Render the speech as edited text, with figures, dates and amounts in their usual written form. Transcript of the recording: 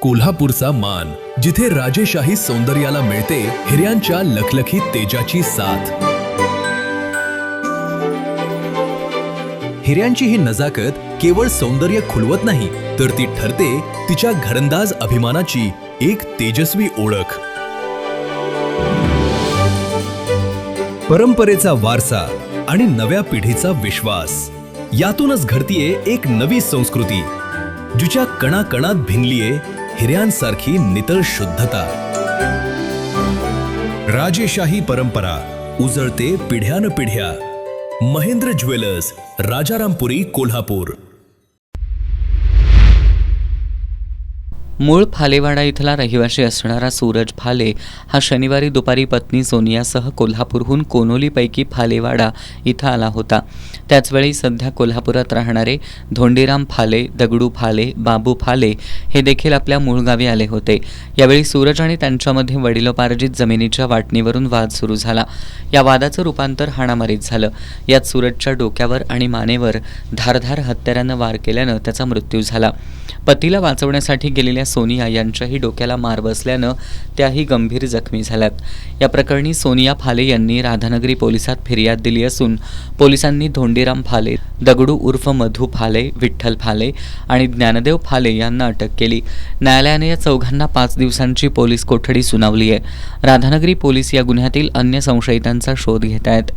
कोल्हापूरचा मान, जिथे राजेशाही सौंदर्याला मिळते हिऱ्यांच्या लखलखीत तेजाची साथ। हिऱ्यांची ही नजाकत केवळ सौंदर्य खुलवत नाही, तर ती ठरते तिच्या घरंदाज अभिमानाची एक तेजस्वी ओळख। परंपरेचा वारसा आणि नव्या पिढीचा विश्वास, यातूनच घडतीये एक नवी संस्कृती, जिच्या कणाकणात भिनलीये हिऱ्यांसारखी नितळ शुद्धता। राजेशाही परंपरा उजळते पिढ्यानपिढ्या। महेंद्र ज्वेलर्स, राजारामपुरी, कोल्हापूर। मूळ फालेवाडा इथला रहिवासी असणारा सूरज फाले हा शनिवारी दुपारी पत्नी सोनियासह कोल्हापूरहून कोनोलीपैकी फालेवाडा इथं आला होता। त्याचवेळी सध्या कोल्हापुरात राहणारे धोंडीराम फाले, दगडू फाले, बाबू फाले हे देखील आपल्या मूळ गावी आले होते। यावेळी सूरज आणि त्यांच्यामध्ये वडिलोपार्जित जमिनीच्या वाटणीवरून वाद सुरू झाला। या वादाचं रूपांतर हाणामारीत झालं। यात सूरजच्या डोक्यावर आणि मानेवर धारधार हत्यारानं वार केल्यानं त्याचा मृत्यू झाला। पतीला वाचवण्यासाठी गेलेल्या सोनिया यांच्याही डोक्याला मार बसल्यानं त्याही गंभीर जखमी झाल्यात। या प्रकरणी सोनिया फाले यांनी राधानगरी पोलिसात फिर्याद दिली असून पोलिसांनी धोंडीराम फाले, दगडू उर्फ मधू फाले, विठ्ठल फाले आणि ज्ञानदेव फाले यांना अटक केली। न्यायालयाने या चौघांना 5 दिवसांची पोलीस कोठडी सुनावली आहे। राधानगरी पोलीस या गुन्ह्यातील अन्य संशयितांचा शोध घेत आहेत।